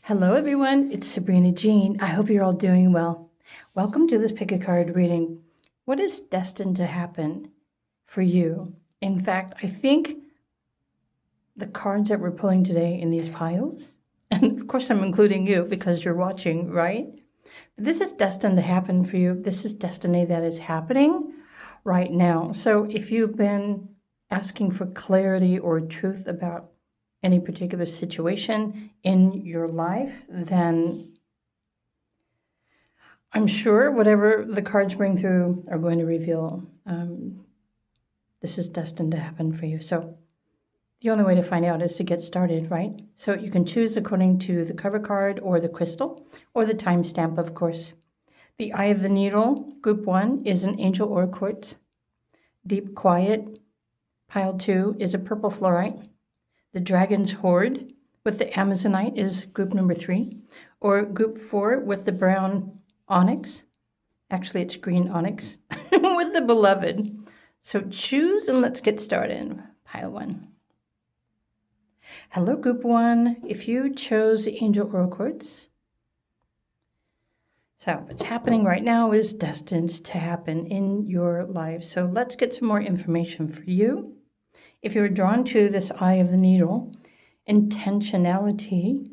Hello, everyone. It's Sabrina Jean. I hope you're all doing well. Welcome to this pick a card reading. What is destined to happen for you? In fact, I think the cards that we're pulling today in these piles, and of course I'm including you because you're watching, right? This is destined to happen for you. This is destiny that is happening right now. So if you've been asking for clarity or truth about any particular situation in your life, then I'm sure whatever the cards bring through are going to reveal this is destined to happen for you. So the only way to find out is to get started, right? So you can choose according to the cover card or the crystal or the timestamp, of course. The Eye of the Needle, Group 1, is an Angel Aura Quartz. Deep Quiet, Pile 2, is a purple fluorite. The Dragon's Hoard with the Amazonite is group number 3, or group 4 with the brown onyx. Actually, it's green onyx with the Beloved. So choose and let's get started. Pile 1. Hello, group 1. If you chose the Angel Aura Quartz, so what's happening right now is destined to happen in your life. So let's get some more information for you. If you're drawn to this Eye of the Needle, intentionality,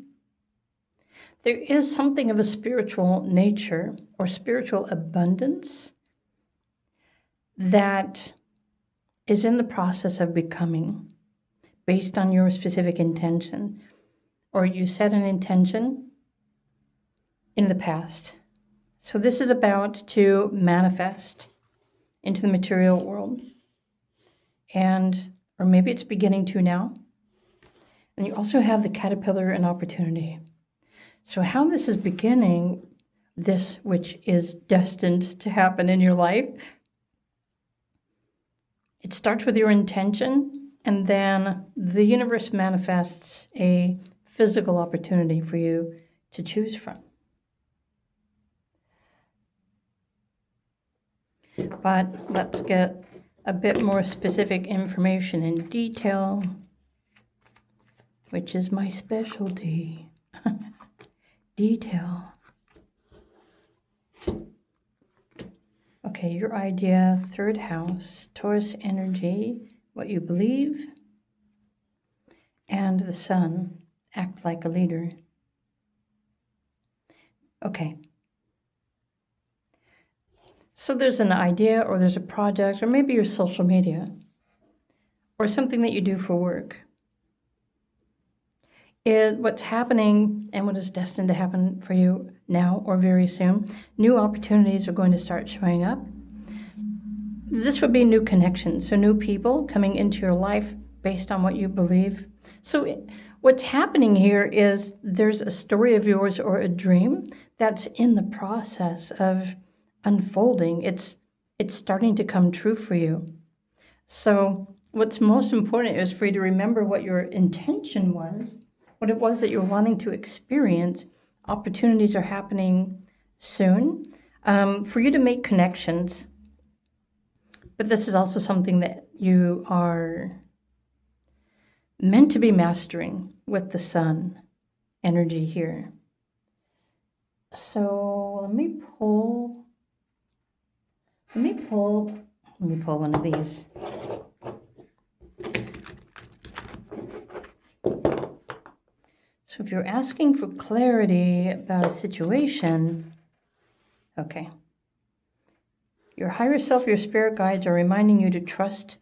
there is something of a spiritual nature or spiritual abundance that is in the process of becoming based on your specific intention, or you set an intention in the past. So this is about to manifest into the material world, or maybe it's beginning to now. And you also have the caterpillar and opportunity. So how this is beginning, this which is destined to happen in your life, it starts with your intention, and then the universe manifests a physical opportunity for you to choose from. But let's get a bit more specific information in detail, which is my specialty. Detail. Okay, your idea, third house, Taurus energy, what you believe, and the sun, act like a leader. Okay. So there's an idea, or there's a project, or maybe your social media, or something that you do for work. What's happening and what is destined to happen for you now or very soon, new opportunities are going to start showing up. This would be new connections, so new people coming into your life based on what you believe. So what's happening here is there's a story of yours or a dream that's in the process of unfolding. It's starting to come true for you. So what's most important is for you to remember what your intention was, what it was that you're wanting to experience. Opportunities are happening soon for you to make connections. But this is also something that you are meant to be mastering with the sun energy here. So let me pull one of these. So if you're asking for clarity about a situation, okay. Your higher self, your spirit guides are reminding you to trust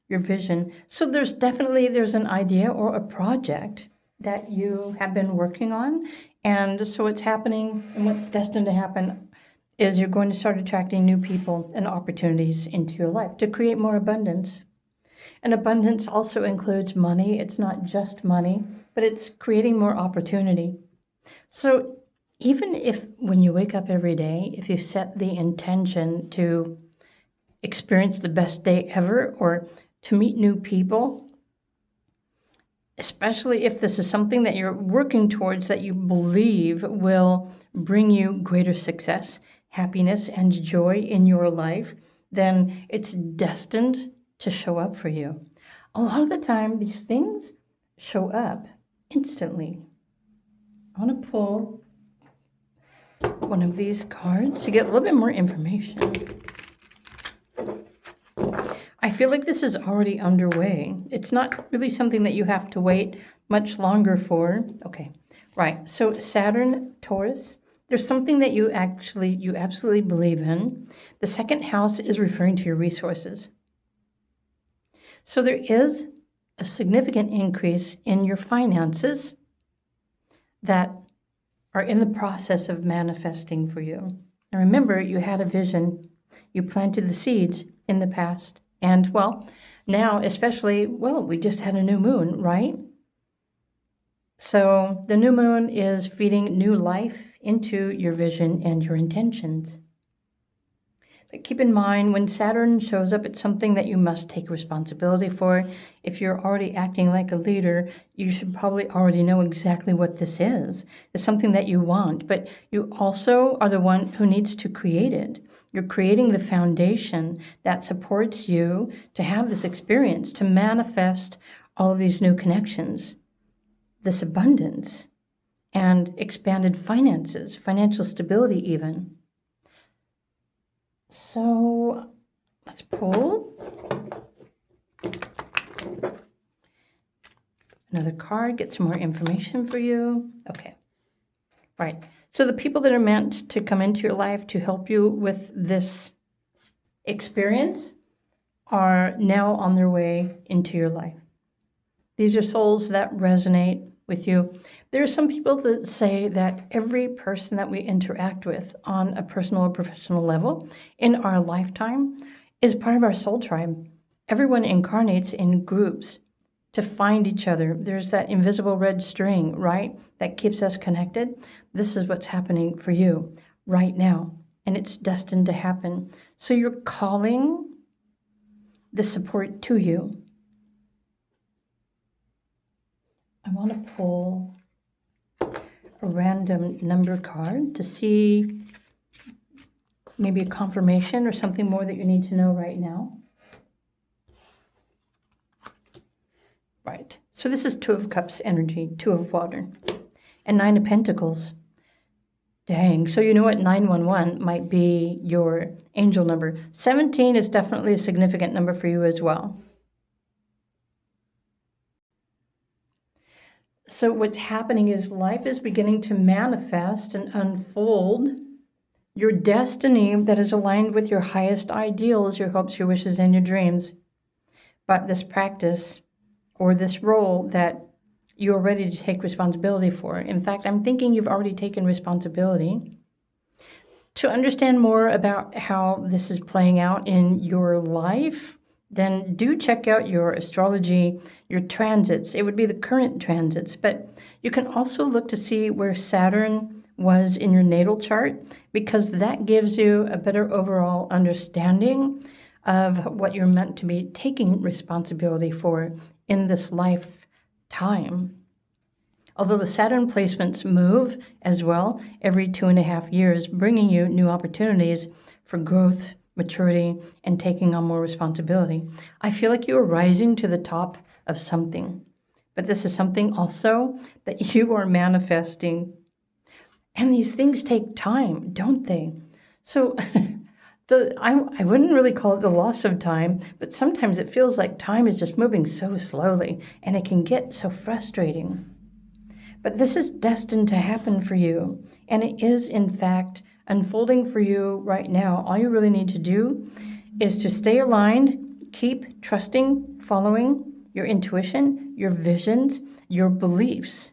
your vision. So there's an idea or a project that you have been working on. And so what's happening and what's destined to happen is you're going to start attracting new people and opportunities into your life to create more abundance. And abundance also includes money. It's not just money, but it's creating more opportunity. So even if when you wake up every day, if you set the intention to experience the best day ever or to meet new people, especially if this is something that you're working towards that you believe will bring you greater success, happiness, and joy in your life, then it's destined to show up for you. A lot of the time, these things show up instantly. I want to pull one of these cards to get a little bit more information. I feel like this is already underway. It's not really something that you have to wait much longer for. Okay, right. So Saturn, Taurus, there's something that you absolutely believe in. The second house is referring to your resources. So there is a significant increase in your finances that are in the process of manifesting for you. And remember, you had a vision. You planted the seeds in the past. And, well, now especially, we just had a new moon, right? So the new moon is feeding new life into your vision and your intentions. But keep in mind, when Saturn shows up, it's something that you must take responsibility for. If you're already acting like a leader, you should probably already know exactly what this is. It's something that you want, but you also are the one who needs to create it. You're creating the foundation that supports you to have this experience, to manifest all of these new connections, this abundance, and expanded finances, financial stability even. So let's pull another card, get some more information for you. Okay, right. So the people that are meant to come into your life to help you with this experience are now on their way into your life. These are souls that resonate with you. There are some people that say that every person that we interact with on a personal or professional level in our lifetime is part of our soul tribe. Everyone incarnates in groups to find each other. There's that invisible red string, right, that keeps us connected. This is what's happening for you right now, and it's destined to happen. So you're calling the support to you. I want to pull a random number card to see maybe a confirmation or something more that you need to know right now. Right. So this is Two of Cups energy, Two of Water, and Nine of Pentacles. Dang. So you know what? 911 might be your angel number. 17 is definitely a significant number for you as well. So what's happening is life is beginning to manifest and unfold your destiny that is aligned with your highest ideals, your hopes, your wishes, and your dreams. But this practice or this role that you're ready to take responsibility for. In fact, I'm thinking you've already taken responsibility. To understand more about how this is playing out in your life, then do check out your astrology, your transits. It would be the current transits, but you can also look to see where Saturn was in your natal chart, because that gives you a better overall understanding of what you're meant to be taking responsibility for in this lifetime. Although the Saturn placements move as well every 2.5 years, bringing you new opportunities for growth, maturity, and taking on more responsibility. I feel like you are rising to the top of something, but this is something also that you are manifesting. And these things take time, don't they? So I wouldn't really call it the loss of time, but sometimes it feels like time is just moving so slowly, and it can get so frustrating. But this is destined to happen for you, and it is, in fact, unfolding for you right now. All you really need to do is to stay aligned, keep trusting, following your intuition, your visions, your beliefs.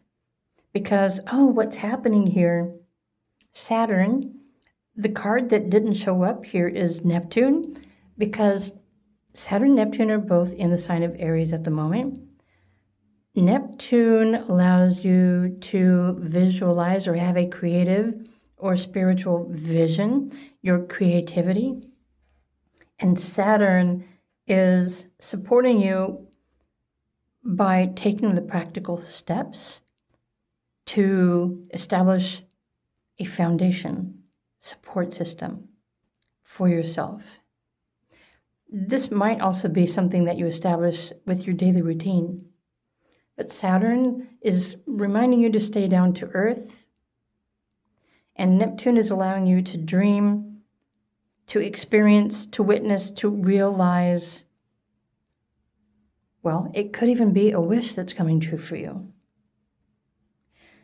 Because, what's happening here? Saturn, the card that didn't show up here is Neptune, because Saturn and Neptune are both in the sign of Aries at the moment. Neptune allows you to visualize or have a creative or spiritual vision, your creativity. And Saturn is supporting you by taking the practical steps to establish a foundation, support system for yourself. This might also be something that you establish with your daily routine. But Saturn is reminding you to stay down to earth, And Neptune is allowing you to dream, to experience, to witness, to realize. Well, it could even be a wish that's coming true for you.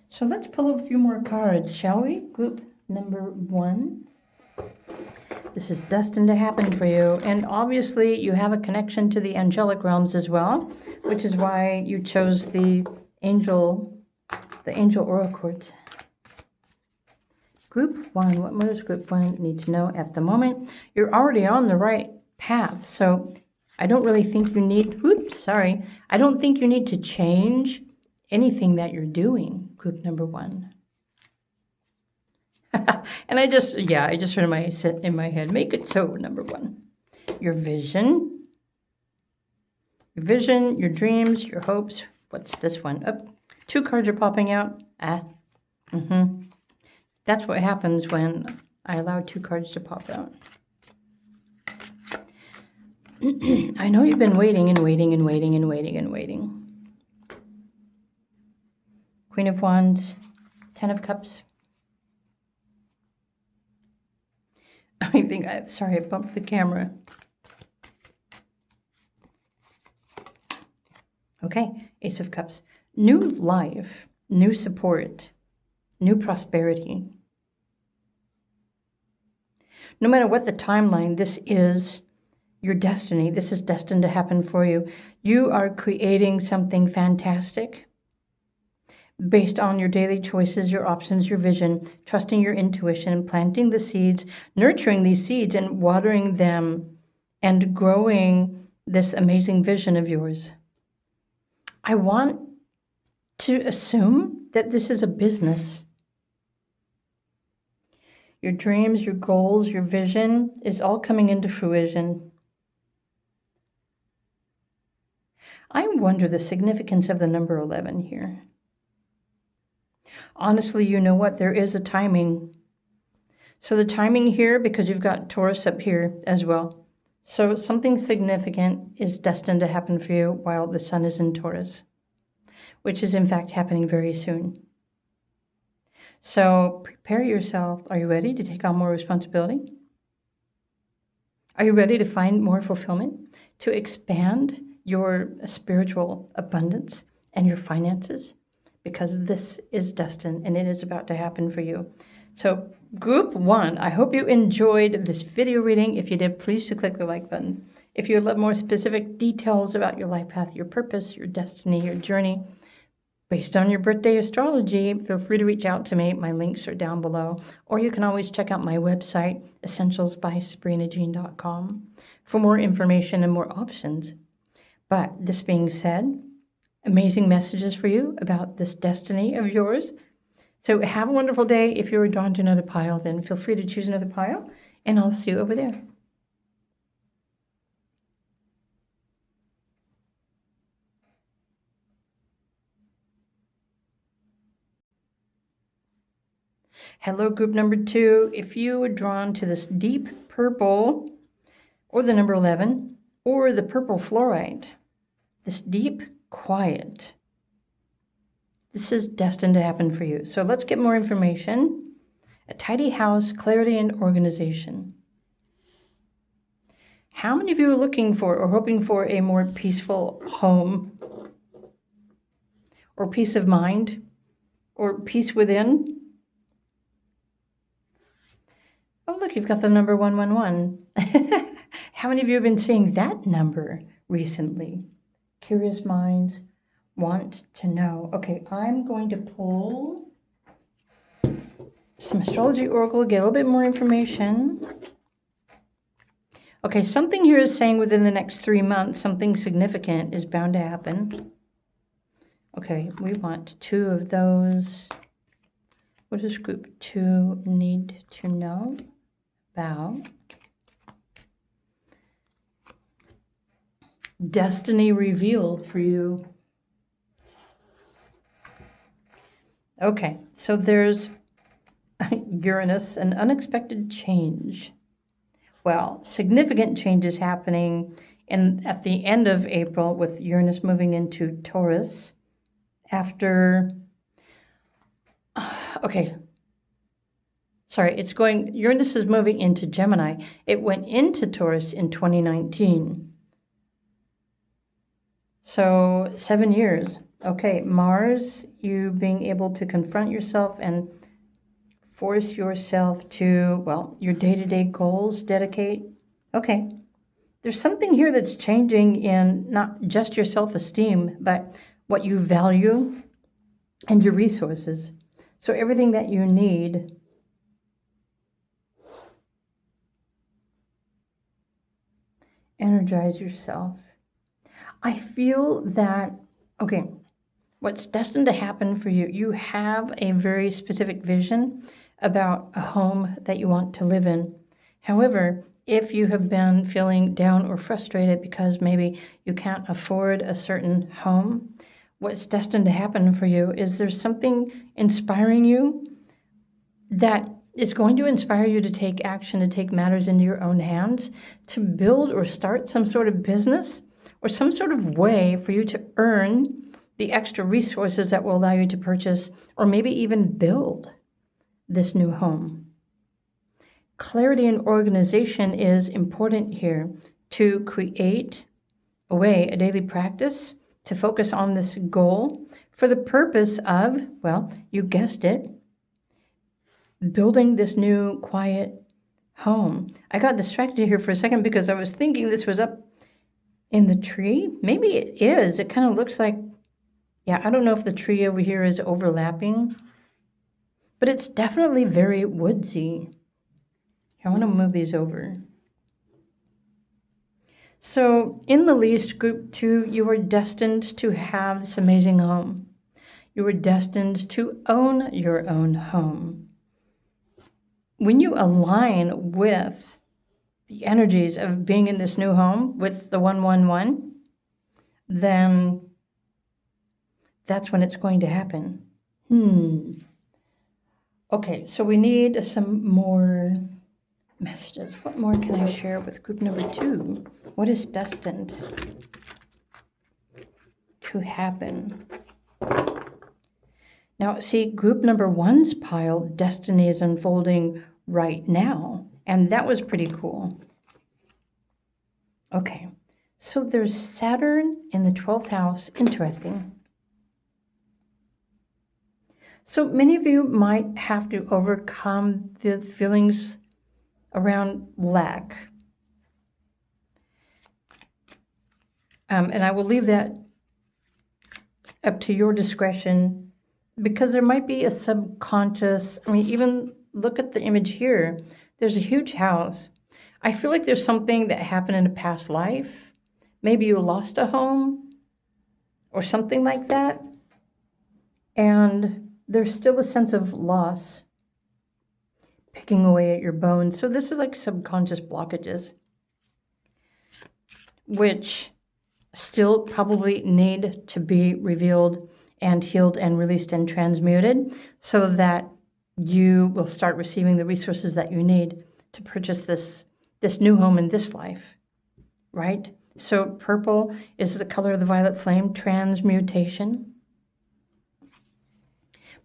So let's pull a few more cards, shall we? Group number 1. This is destined to happen for you. And obviously you have a connection to the angelic realms as well, which is why you chose the angel Aura Quartz. Group 1, what more does Group 1 need to know at the moment? You're already on the right path, so I don't really think you need, I don't think you need to change anything that you're doing, group number 1. And I just heard in my head, make it so, number 1. Your vision, your dreams, your hopes. What's this one? Oh, 2 cards are popping out. That's what happens when I allow 2 cards to pop out. I know you've been waiting and waiting and waiting and waiting and waiting. Queen of Wands, 10 of Cups. Sorry, I bumped the camera. Okay, Ace of Cups. New life, new support, new prosperity. No matter what the timeline, this is your destiny. This is destined to happen for you. You are creating something fantastic based on your daily choices, your options, your vision, trusting your intuition, planting the seeds, nurturing these seeds and watering them and growing this amazing vision of yours. I want to assume that this is a business. Your dreams, your goals, your vision is all coming into fruition. I wonder the significance of the number 11 here. Honestly, you know what? There is a timing. So the timing here, because you've got Taurus up here as well. So something significant is destined to happen for you while the sun is in Taurus, which is in fact happening very soon. So prepare yourself. Are you ready to take on more responsibility? Are you ready to find more fulfillment, to expand your spiritual abundance and your finances? Because this is destined and it is about to happen for you. So group 1, I hope you enjoyed this video reading. If you did, please do click the like button. If you would love more specific details about your life path, your purpose, your destiny, your journey, based on your birthday astrology, feel free to reach out to me. My links are down below. Or you can always check out my website, essentialsbysabrinajeen.com, for more information and more options. But this being said, amazing messages for you about this destiny of yours. So have a wonderful day. If you're drawn to another pile, then feel free to choose another pile, and I'll see you over there. Hello, group number 2. If you were drawn to this deep purple, or the number 11, or the purple fluorite, this deep quiet, this is destined to happen for you. So let's get more information. A tidy house, clarity, and organization. How many of you are looking for or hoping for a more peaceful home, or peace of mind, or peace within? Oh, look, you've got the number 111. How many of you have been seeing that number recently? Curious minds want to know. Okay, I'm going to pull some astrology oracle, get a little bit more information. Okay, something here is saying within the next 3 months, something significant is bound to happen. Okay, we want 2 of those. What does group 2 need to know about? Destiny revealed for you. Okay, so there's Uranus, an unexpected change. Well, significant changes happening at the end of April with Uranus moving into Taurus after, okay, sorry, it's going, Uranus is moving into Gemini. It went into Taurus in 2019. So 7 years. Okay, Mars, you being able to confront yourself and force yourself to, well, your day-to-day goals, dedicate. Okay, there's something here that's changing in not just your self-esteem, but what you value and your resources. So everything that you need. Energize yourself. I feel that, okay, what's destined to happen for you, you have a very specific vision about a home that you want to live in. However, if you have been feeling down or frustrated because maybe you can't afford a certain home, what's destined to happen for you is there's something inspiring you that is going to inspire you to take action, to take matters into your own hands, to build or start some sort of business or some sort of way for you to earn the extra resources that will allow you to purchase or maybe even build this new home. Clarity and organization is important here to create a way, a daily practice to focus on this goal for the purpose of, well, you guessed it, building this new quiet home. I got distracted here for a second because I was thinking this was up in the tree. Maybe it is. It kind of looks like, yeah, I don't know if the tree over here is overlapping, but it's definitely very woodsy. I want to move these over. So in the least, group 2, you are destined to have this amazing home. You are destined to own your own home. When you align with the energies of being in this new home with the 111, then that's when it's going to happen. Okay, so we need some more messages. What more can I share with group number 2? What is destined to happen? Now, see, group number 1's pile, destiny is unfolding right now. And that was pretty cool. Okay, so there's Saturn in the 12th house. Interesting. So many of you might have to overcome the feelings around lack. And I will leave that up to your discretion because there might be a subconscious, I mean, even look at the image here. There's a huge house. I feel like there's something that happened in a past life. Maybe you lost a home or something like that. And there's still a sense of loss picking away at your bones. So this is like subconscious blockages, which still probably need to be revealed and healed and released and transmuted so that you will start receiving the resources that you need to purchase this new home in this life, right? So purple is the color of the violet flame, transmutation.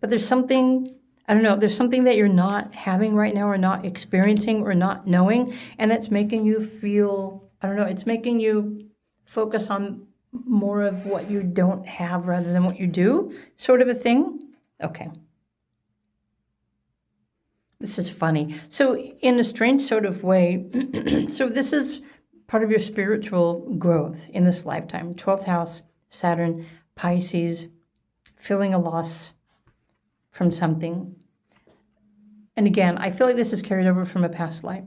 But there's something, I don't know, there's something that you're not having right now or not experiencing or not knowing, and it's making you feel, I don't know, it's making you focus on more of what you don't have rather than what you do, sort of a thing. Okay. This is funny. So in a strange sort of way, so this is part of your spiritual growth in this lifetime. 12th house, Saturn, Pisces, feeling a loss from something. And again, I feel like this is carried over from a past life.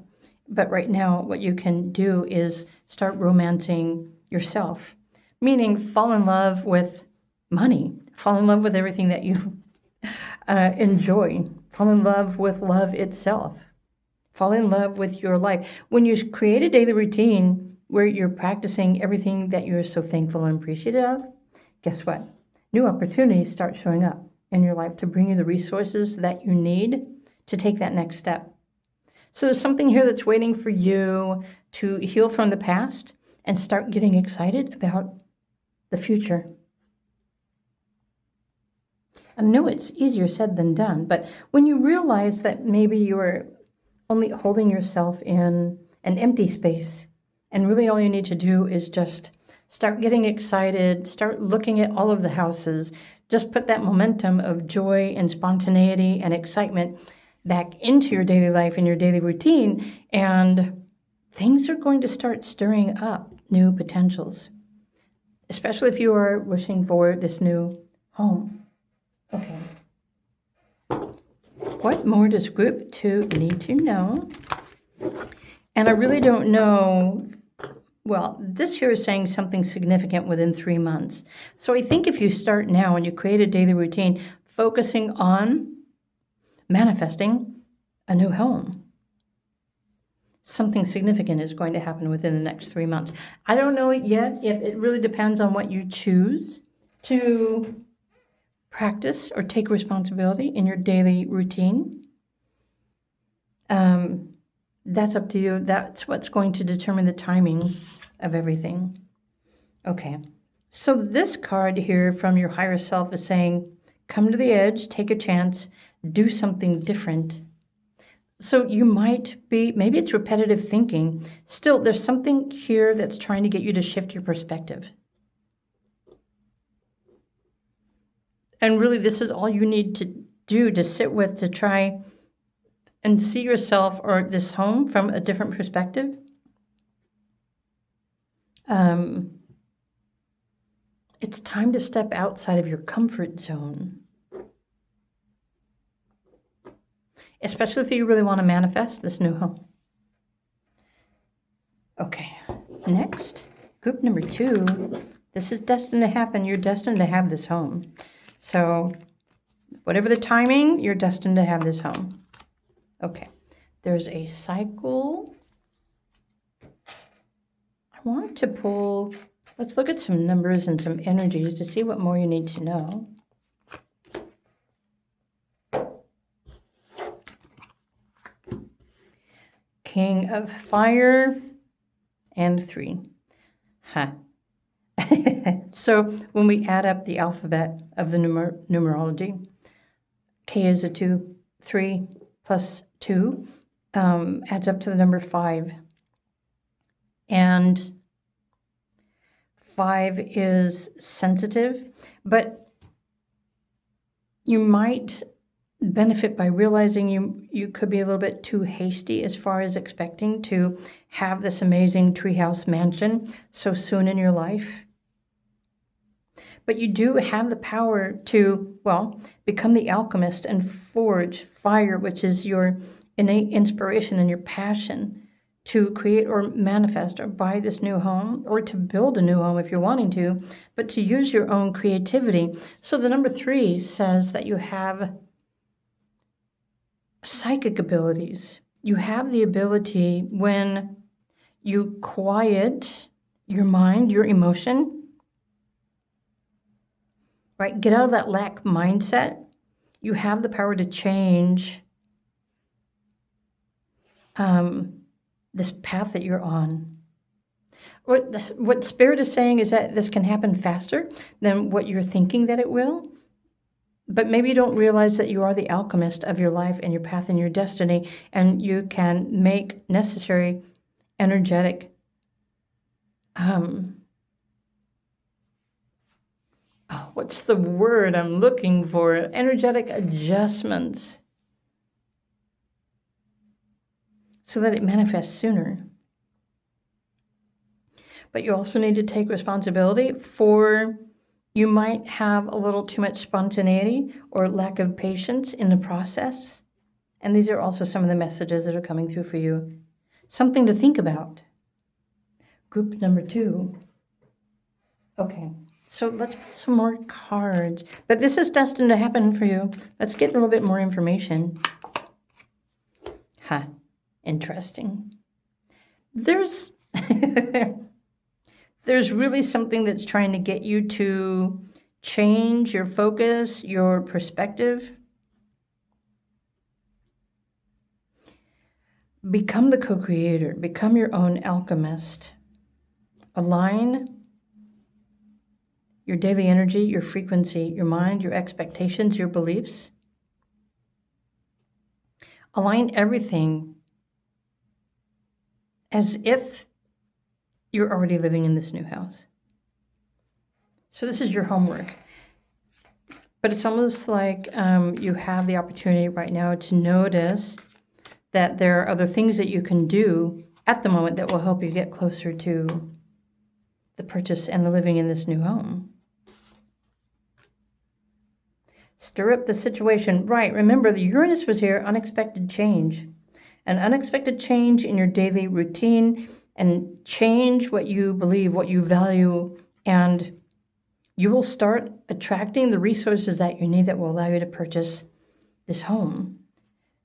But right now, what you can do is start romancing yourself, meaning fall in love with money, fall in love with everything that you enjoy, fall in love with love itself, fall in love with your life. When you create a daily routine where you're practicing everything that you're so thankful and appreciative of, guess what? New opportunities start showing up in your life to bring you the resources that you need to take that next step. So there's something here that's waiting for you to heal from the past and start getting excited about the future. I know it's easier said than done, but when you realize that maybe you're only holding yourself in an empty space, and really all you need to do is just start getting excited, start looking at all of the houses, just put that momentum of joy and spontaneity and excitement back into your daily life and your daily routine, and things are going to start stirring up new potentials, especially if you are wishing for this new home. Okay. What more does group 2 need to know? And I really don't know. Well, this here is saying something significant within 3 months. So I think if you start now and you create a daily routine focusing on manifesting a new home, something significant is going to happen within the next 3 months. I don't know yet if it really depends on what you choose to practice or take responsibility in your daily routine. That's up to you. That's what's going to determine the timing of everything. Okay, so this card here from your higher self is saying, come to the edge, take a chance, do something different. So you might be, maybe it's repetitive thinking. Still, there's something here that's trying to get you to shift your perspective. And really, this is all you need to do, to sit with, to try and see yourself or this home from a different perspective. It's time to step outside of your comfort zone. Especially if you really want to manifest this new home. Okay, next, group number 2. This is destined to happen. You're destined to have this home. So whatever the timing, you're destined to have this home. Okay, there's a cycle. I want to pull, let's look at some numbers and some energies to see what more you need to know. King of Fire and 3. Huh. So when we add up the alphabet of the numerology, K is a 2, 3 plus 2 adds up to the number 5. And 5 is sensitive, but you might benefit by realizing you could be a little bit too hasty as far as expecting to have this amazing treehouse mansion so soon in your life. But you do have the power to, well, become the alchemist and forge fire, which is your innate inspiration and your passion to create or manifest or buy this new home, or to build a new home if you're wanting to, but to use your own creativity. So the number 3 says that you have psychic abilities. You have the ability, when you quiet your mind, your emotion, right? Get out of that lack mindset. You have the power to change this path that you're on. What Spirit is saying is that this can happen faster than what you're thinking that it will. But maybe you don't realize that you are the alchemist of your life and your path and your destiny, and you can make necessary energetic what's the word I'm looking for? Energetic adjustments so that it manifests sooner. But you also need to take responsibility for, you might have a little too much spontaneity or lack of patience in the process. And these are also some of the messages that are coming through for you. Something to think about. Group number 2. Okay. So let's put some more cards. But this is destined to happen for you. Let's get a little bit more information. Interesting. There's really something that's trying to get you to change your focus, your perspective. Become the co-creator. Become your own alchemist. Align your daily energy, your frequency, your mind, your expectations, your beliefs. Align everything as if you're already living in this new house. So this is your homework. But it's almost like you have the opportunity right now to notice that there are other things that you can do at the moment that will help you get closer to the purchase and the living in this new home. Stir up the situation. Right, remember the Uranus was here, unexpected change. An unexpected change in your daily routine, and change what you believe, what you value, and you will start attracting the resources that you need that will allow you to purchase this home.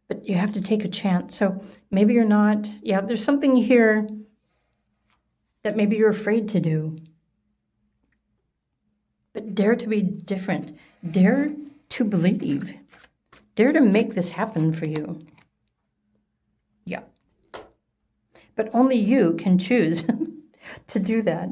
But you have to take a chance. So maybe you're not, there's something here that maybe you're afraid to do. But dare to be different. Dare to believe. Dare to make this happen for you. Yeah. But only you can choose to do that.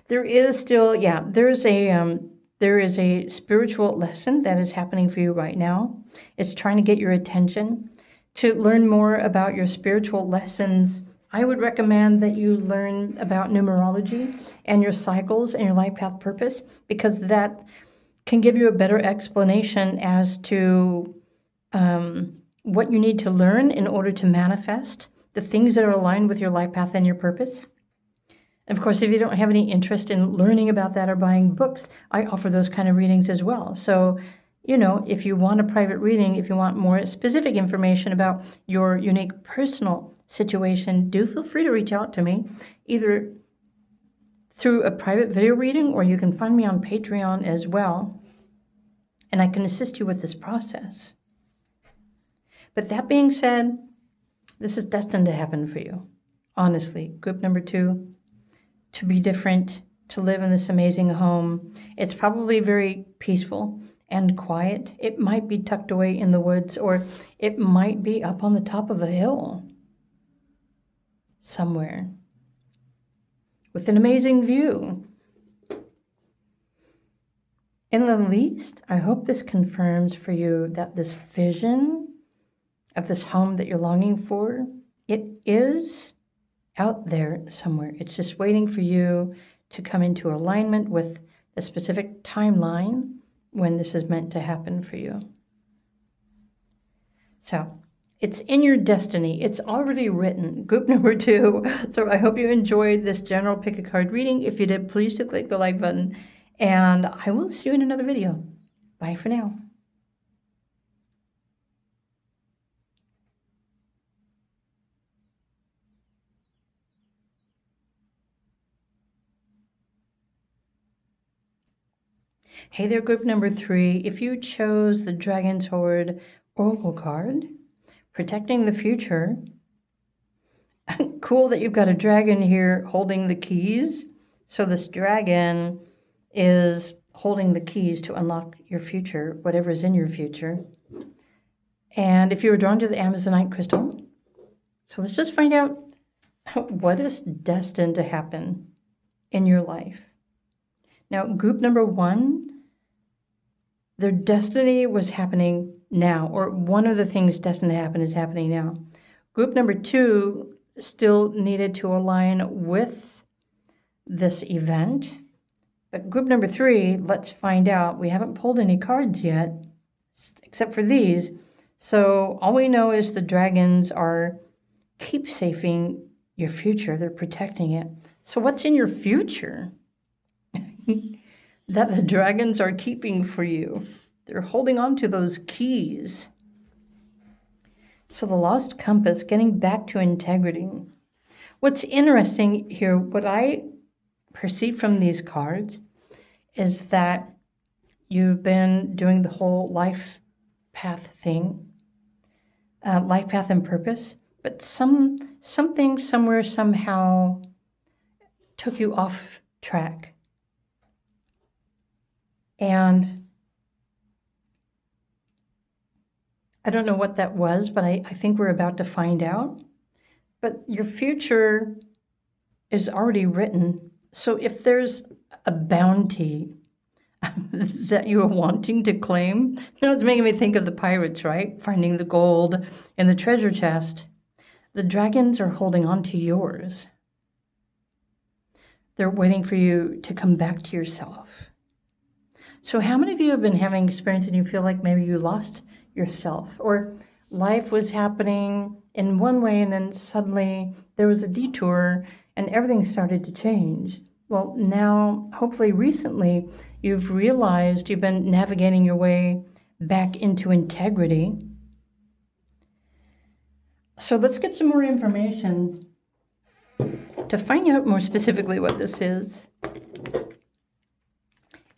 There is still, there is a spiritual lesson that is happening for you right now. It's trying to get your attention. To learn more about your spiritual lessons, I would recommend that you learn about numerology and your cycles and your life path purpose, because that can give you a better explanation as to what you need to learn in order to manifest the things that are aligned with your life path and your purpose. And of course, if you don't have any interest in learning about that or buying books, I offer those kind of readings as well. So, if you want a private reading, if you want more specific information about your unique personal situation, do feel free to reach out to me, either through a private video reading, or you can find me on Patreon as well, and I can assist you with this process. But that being said, this is destined to happen for you. Honestly, group number 2, to be different, to live in this amazing home. It's probably very peaceful and quiet. It might be tucked away in the woods, or it might be up on the top of a hill somewhere with an amazing view. In the least, I hope this confirms for you that this vision of this home that you're longing for, it is out there somewhere. It's just waiting for you to come into alignment with the specific timeline when this is meant to happen for you. So it's in your destiny. It's already written. Group number 2. So I hope you enjoyed this general pick a card reading. If you did, please do click the like button, and I will see you in another video. Bye for now. Hey there, group number 3. If you chose the Dragon's Hoard Oracle card, protecting the future, cool that you've got a dragon here holding the keys. So this dragon is holding the keys to unlock your future, whatever is in your future. And if you were drawn to the Amazonite crystal, so let's just find out what is destined to happen in your life. Now, group number 1, their destiny was happening now, or one of the things destined to happen is happening now. Group number 2 still needed to align with this event. But group number 3, let's find out. We haven't pulled any cards yet, except for these. So all we know is the dragons are keep-safing your future. They're protecting it. So what's in your future that the dragons are keeping for you? They're holding on to those keys. So the lost compass, getting back to integrity. What's interesting here, what I perceive from these cards, is that you've been doing the whole life path thing, life path and purpose, but something somewhere somehow took you off track. And I don't know what that was, but I think we're about to find out. But your future is already written So if there's a bounty that you are wanting to claim, it's making me think of the pirates, right? Finding the gold in the treasure chest. The dragons are holding on to yours. They're waiting for you to come back to yourself. So how many of you have been having experience and you feel like maybe you lost yourself, or life was happening in one way and then suddenly there was a detour and everything started to change? Well, now, hopefully recently, you've realized you've been navigating your way back into integrity. So let's get some more information to find out more specifically what this is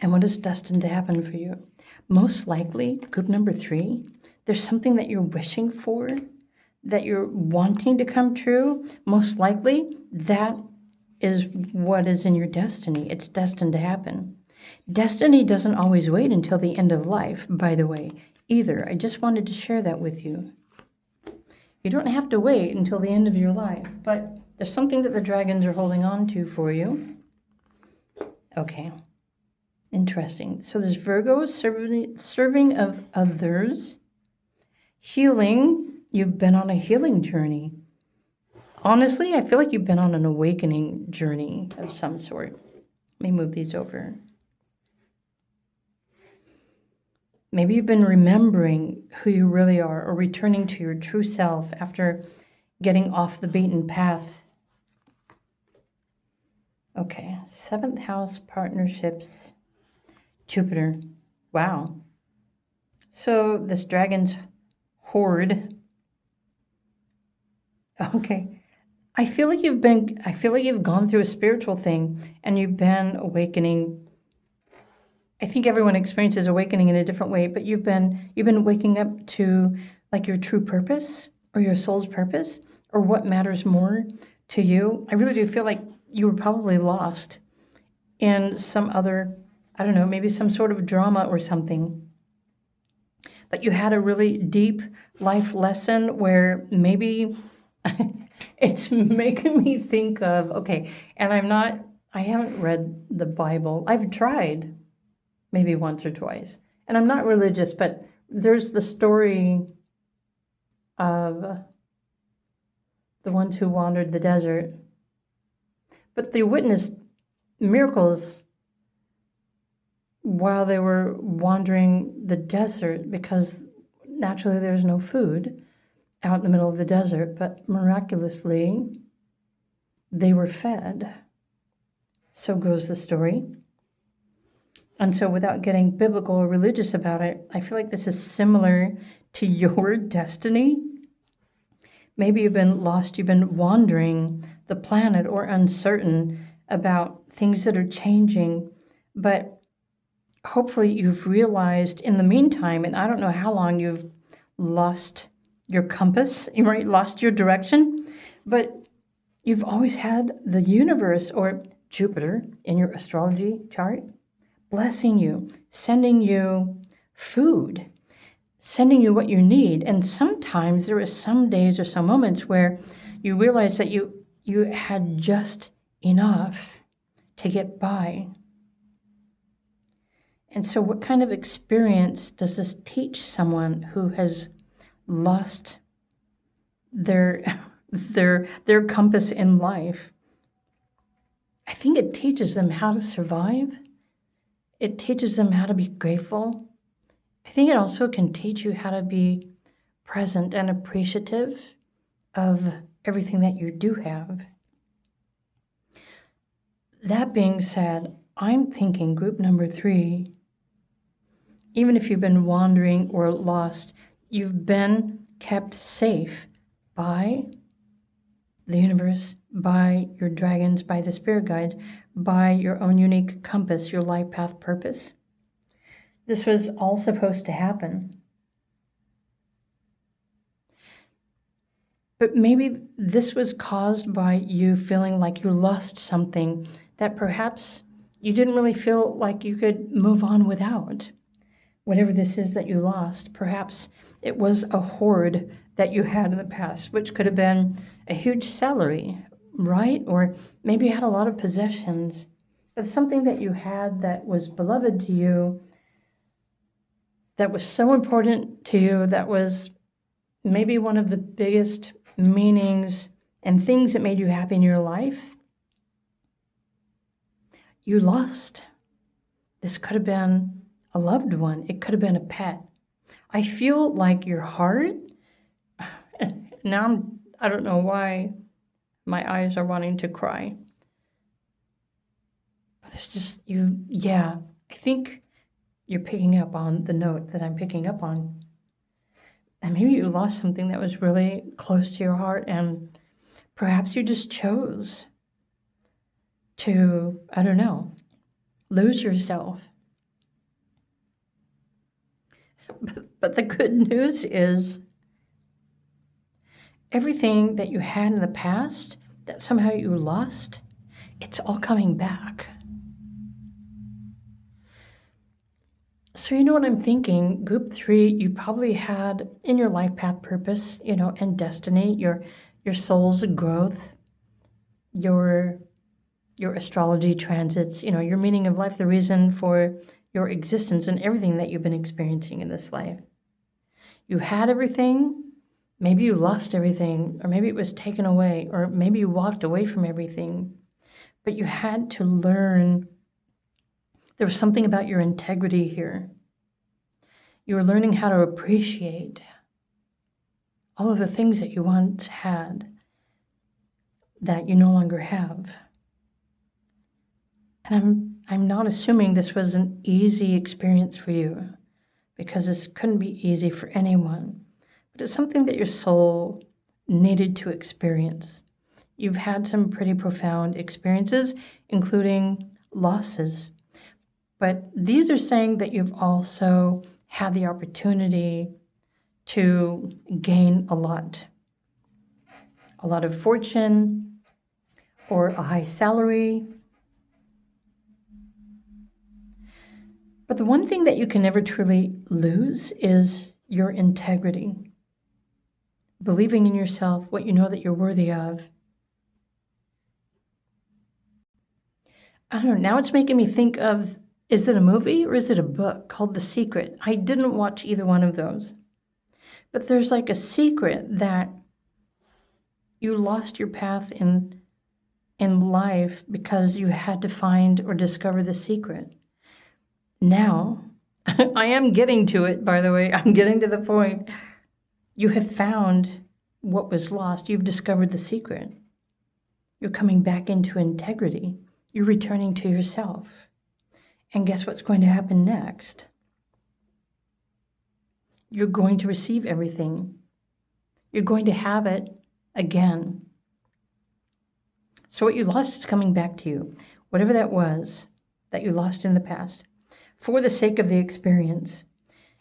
and what is destined to happen for you. Most likely, group number 3, there's something that you're wishing for, that you're wanting to come true. Most likely, that is what is in your destiny. It's destined to happen. Destiny doesn't always wait until the end of life, by the way, either. I just wanted to share that with you. You don't have to wait until the end of your life, but there's something that the dragons are holding on to for you. Okay. Interesting. So there's Virgo, serving of others. Healing. You've been on a healing journey. Honestly, I feel like you've been on an awakening journey of some sort. Let me move these over. Maybe you've been remembering who you really are, or returning to your true self after getting off the beaten path. Okay, 7th house, partnerships, Jupiter. Wow. So this dragon's horde. Okay. I feel like you've gone through a spiritual thing and you've been awakening. I think everyone experiences awakening in a different way, but you've been waking up to like your true purpose or your soul's purpose or what matters more to you. I really do feel like you were probably lost in some other, I don't know, maybe some sort of drama or something. But you had a really deep life lesson where maybe it's making me think of, okay, and I haven't read the Bible. I've tried maybe once or twice. And I'm not religious, but there's the story of the ones who wandered the desert. But they witnessed miracles while they were wandering the desert because naturally there's no food out in the middle of the desert, but miraculously they were fed. So goes the story. And so without getting biblical or religious about it, I feel like this is similar to your destiny. Maybe you've been lost, you've been wandering the planet or uncertain about things that are changing, but hopefully you've realized in the meantime, and I don't know how long you've lost your compass, you might lost your direction, but you've always had the universe or Jupiter in your astrology chart blessing you, sending you food, sending you what you need. And sometimes there are some days or some moments where you realize that you had just enough to get by. And so what kind of experience does this teach someone who has lost their compass in life? I think it teaches them how to survive. It teaches them how to be grateful. I think it also can teach you how to be present and appreciative of everything that you do have. That being said, I'm thinking group number 3, even if you've been wandering or lost, you've been kept safe by the universe, by your dragons, by the spirit guides, by your own unique compass, your life path purpose. This was all supposed to happen. But maybe this was caused by you feeling like you lost something that perhaps you didn't really feel like you could move on without. Whatever this is that you lost, perhaps it was a hoard that you had in the past, which could have been a huge salary, right? Or maybe you had a lot of possessions, but something that you had that was beloved to you, that was so important to you, that was maybe one of the biggest meanings and things that made you happy in your life, you lost. This could have been a loved one. It could have been a pet. I feel like your heart, now I don't know why my eyes are wanting to cry. There's just, I think you're picking up on the note that I'm picking up on. And maybe you lost something that was really close to your heart, and perhaps you just chose to, I don't know, lose yourself. But the good news is everything that you had in the past that somehow you lost, it's all coming back. So you know what I'm thinking? Group 3, you probably had in your life path purpose, and destiny, your soul's growth, your astrology transits, your meaning of life, the reason for your existence and everything that you've been experiencing in this life. You had everything, maybe you lost everything, or maybe it was taken away, or maybe you walked away from everything, but you had to learn. There was something about your integrity here. You were learning how to appreciate all of the things that you once had that you no longer have. And I'm not assuming this was an easy experience for you, because this couldn't be easy for anyone. But it's something that your soul needed to experience. You've had some pretty profound experiences, including losses. But these are saying that you've also had the opportunity to gain a lot of fortune, or a high salary. But the one thing that you can never truly lose is your integrity. Believing in yourself, what you know that you're worthy of. I don't know, now it's making me think of, is it a movie or is it a book called The Secret? I didn't watch either one of those. But there's like a secret that you lost your path in life because you had to find or discover the secret. Now, I am getting to it, by the way. I'm getting to the point. You have found what was lost. You've discovered the secret. You're coming back into integrity. You're returning to yourself. And guess what's going to happen next? You're going to receive everything. You're going to have it again. So what you lost is coming back to you. Whatever that was that you lost in the past, for the sake of the experience.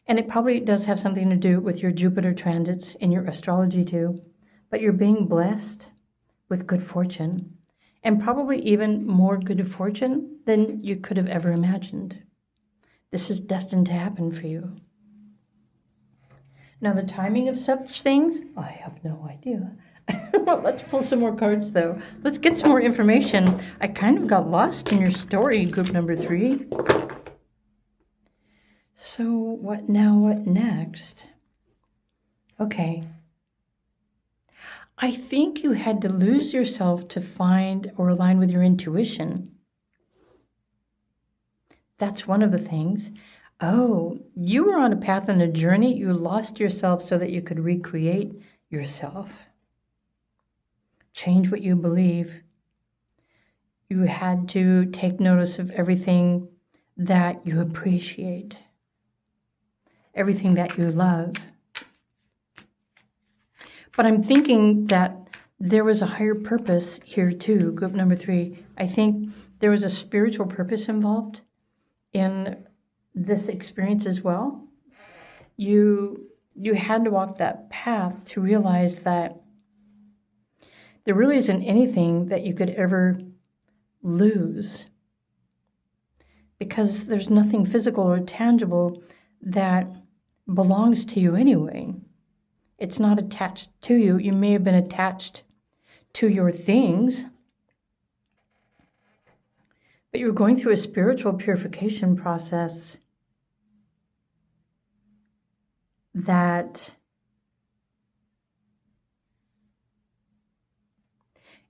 And it probably does have something to do with your Jupiter transits in your astrology too. But you're being blessed with good fortune. And probably even more good fortune than you could have ever imagined. This is destined to happen for you. Now, the timing of such things, I have no idea. Let's pull some more cards, though. Let's get some more information. I kind of got lost in your story, group number 3. So, what now, what next? Okay. I think you had to lose yourself to find or align with your intuition. That's one of the things. Oh, you were on a path and a journey. You lost yourself so that you could recreate yourself. Change what you believe. You had to take notice of everything that you appreciate. Everything that you love. But I'm thinking that there was a higher purpose here too, group number 3. I think there was a spiritual purpose involved in this experience as well. You had to walk that path to realize that there really isn't anything that you could ever lose, because there's nothing physical or tangible that belongs to you anyway. It's not attached to you. You may have been attached to your things, but you're going through a spiritual purification process that,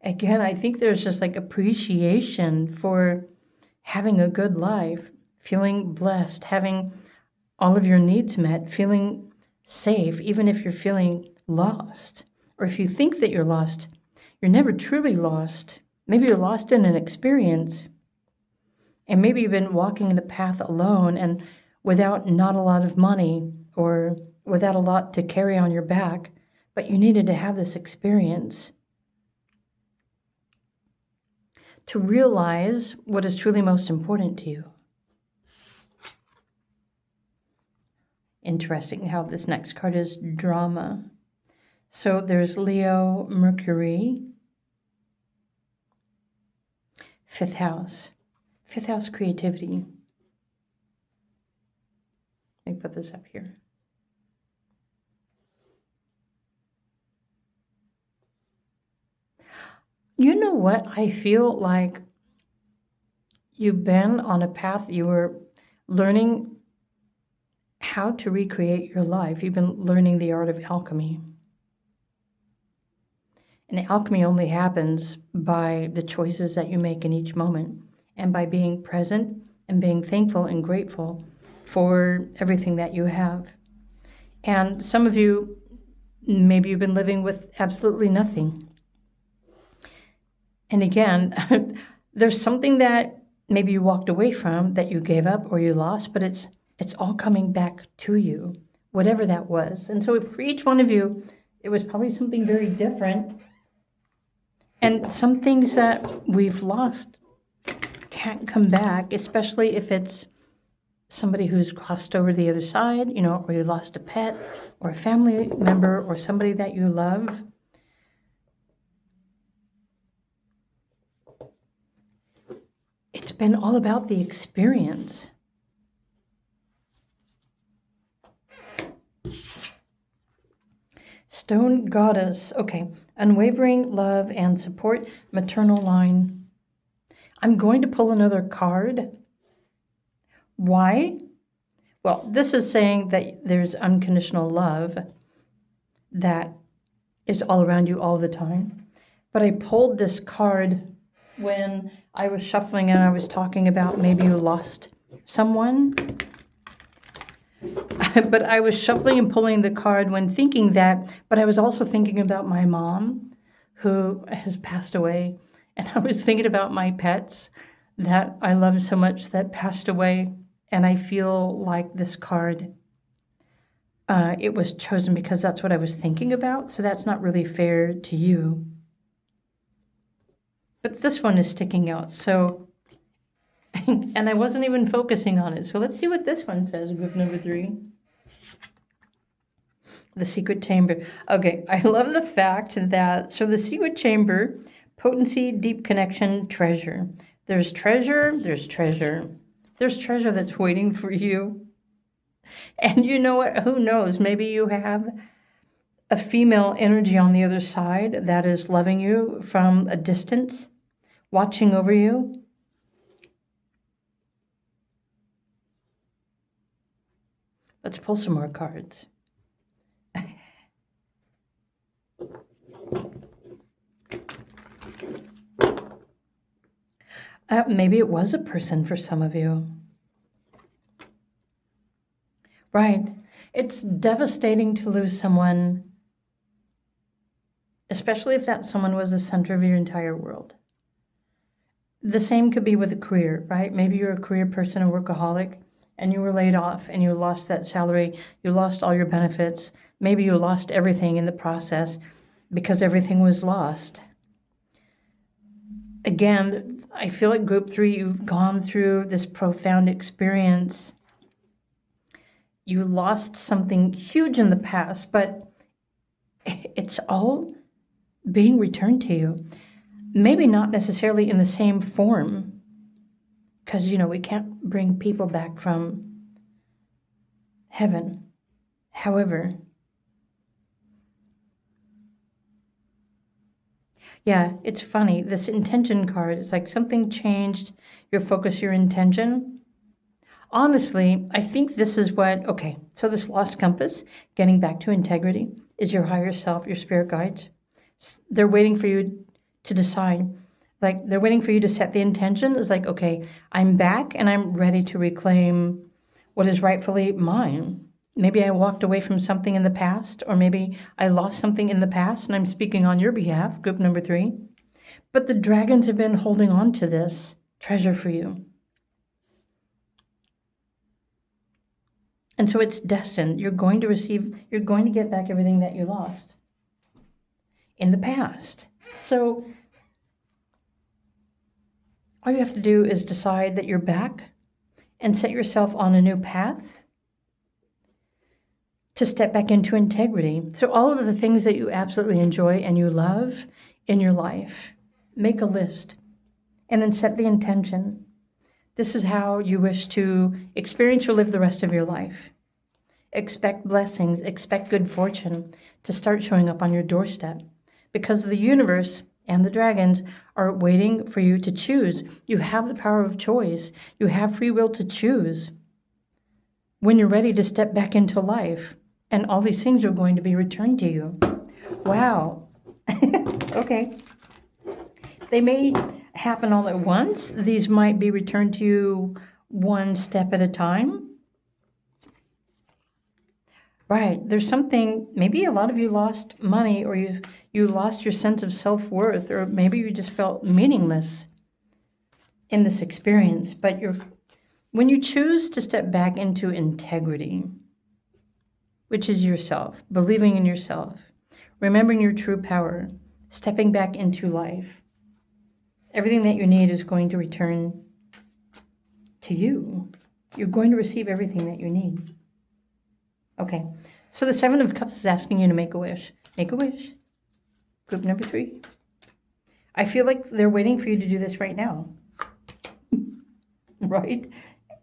again, I think there's just like appreciation for having a good life, feeling blessed, having all of your needs met, feeling safe, even if you're feeling lost. Or if you think that you're lost, you're never truly lost. Maybe you're lost in an experience. And maybe you've been walking the path alone and without not a lot of money or without a lot to carry on your back, but you needed to have this experience to realize what is truly most important to you. Interesting how this next card is drama. So there's Leo, Mercury, 5th house. 5th house, creativity. Let me put this up here. You know what? I feel like you've been on a path, you were learning how to recreate your life. You've been learning the art of alchemy. And alchemy only happens by the choices that you make in each moment and by being present and being thankful and grateful for everything that you have. And some of you, maybe you've been living with absolutely nothing. And again, there's something that maybe you walked away from, that you gave up or you lost, but it's all coming back to you, whatever that was. And so for each one of you, it was probably something very different. And some things that we've lost can't come back, especially if it's somebody who's crossed over the other side, or you lost a pet or a family member or somebody that you love. It's been all about the experience. Stone goddess. Okay. Unwavering love and support. Maternal line. I'm going to pull another card. Why? Well, this is saying that there's unconditional love that is all around you all the time. But I pulled this card when I was shuffling and I was talking about maybe you lost someone. But I was shuffling and pulling the card when thinking that, but I was also thinking about my mom who has passed away. And I was thinking about my pets that I love so much that passed away. And I feel like this card, it was chosen because that's what I was thinking about. So that's not really fair to you. But this one is sticking out. So, and I wasn't even focusing on it. So let's see what this one says, group number 3. The secret chamber. Okay, I love the fact that, so the secret chamber, potency, deep connection, treasure. There's treasure, there's treasure. There's treasure that's waiting for you. And you know what? Who knows? Maybe you have a female energy on the other side that is loving you from a distance, watching over you. Let's pull some more cards. Maybe it was a person for some of you. Right. It's devastating to lose someone, especially if that someone was the center of your entire world. The same could be with a career, right? Maybe you're a career person, a workaholic, and you were laid off and you lost that salary. You lost all your benefits. Maybe you lost everything in the process because everything was lost. Again, I feel like group 3, you've gone through this profound experience. You lost something huge in the past, but it's all being returned to you. Maybe not necessarily in the same form, because, we can't bring people back from heaven. However, Yeah, it's funny. This intention card is like something changed your focus, your intention. Honestly, I think this is what, okay, so this lost compass, getting back to integrity, is your higher self, your spirit guides. They're waiting for you to decide. Like, they're waiting for you to set the intention. It's like, okay, I'm back and I'm ready to reclaim what is rightfully mine. Maybe I walked away from something in the past, or maybe I lost something in the past, and I'm speaking on your behalf, group number 3. But the dragons have been holding on to this treasure for you. And so it's destined. You're going to get back everything that you lost in the past. So all you have to do is decide that you're back and set yourself on a new path to step back into integrity. So all of the things that you absolutely enjoy and you love in your life, make a list and then set the intention. This is how you wish to experience or live the rest of your life. Expect blessings, expect good fortune to start showing up on your doorstep, because the universe and the dragons are waiting for you to choose. You have the power of choice. You have free will to choose when you're ready to step back into life, and all these things are going to be returned to you. Wow. Okay. They may happen all at once. These might be returned to you one step at a time. Right. There's something, maybe a lot of you lost money, or you lost your sense of self-worth, or maybe you just felt meaningless in this experience. But when you choose to step back into integrity, which is yourself, believing in yourself, remembering your true power, stepping back into life, everything that you need is going to return to you. You're going to receive everything that you need. Okay, so the 7 of Cups is asking you to make a wish. Make a wish. Group number 3. I feel like they're waiting for you to do this right now. Right?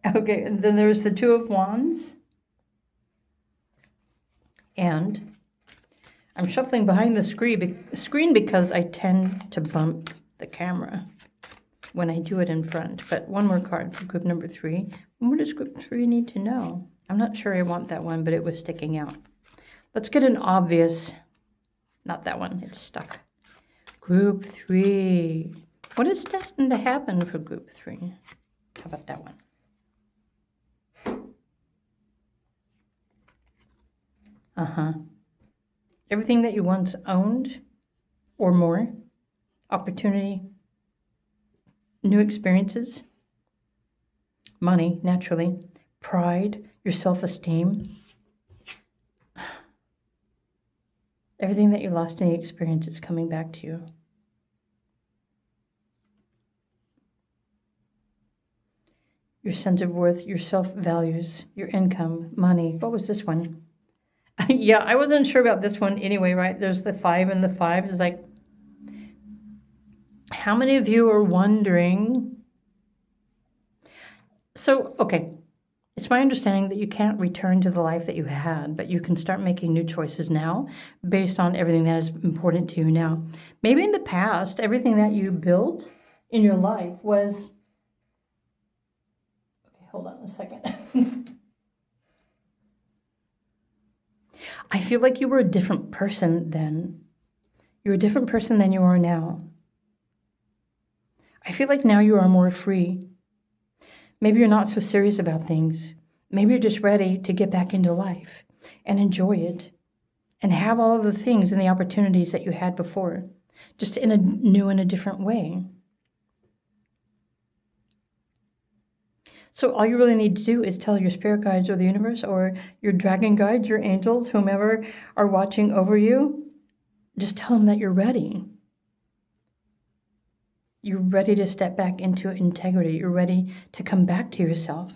Okay, and then there's the 2 of Wands. And I'm shuffling behind the screen because I tend to bump the camera when I do it in front. But one more card for group number 3. What does group 3 need to know? I'm not sure I want that one, but it was sticking out. Let's get an obvious, not that one, it's stuck. Group 3. What is destined to happen for group 3? How about that one? Everything that you once owned or more, opportunity, new experiences, money, naturally, pride, your self-esteem, everything that you lost in the experience is coming back to you. Your sense of worth, your self-values, your income, money. What was this one? Yeah, I wasn't sure about this one anyway, right? There's the 5 and the 5 is like, how many of you are wondering? So, okay, it's my understanding that you can't return to the life that you had, but you can start making new choices now based on everything that is important to you now. Maybe in the past, everything that you built in your life was... Okay, hold on a second. I feel like you were a different person then. You're a different person than you are now. I feel like now you are more free. Maybe you're not so serious about things. Maybe you're just ready to get back into life and enjoy it and have all of the things and the opportunities that you had before, just in a new and a different way. So all you really need to do is tell your spirit guides or the universe or your dragon guides, your angels, whomever are watching over you, just tell them that you're ready. You're ready to step back into integrity. You're ready to come back to yourself.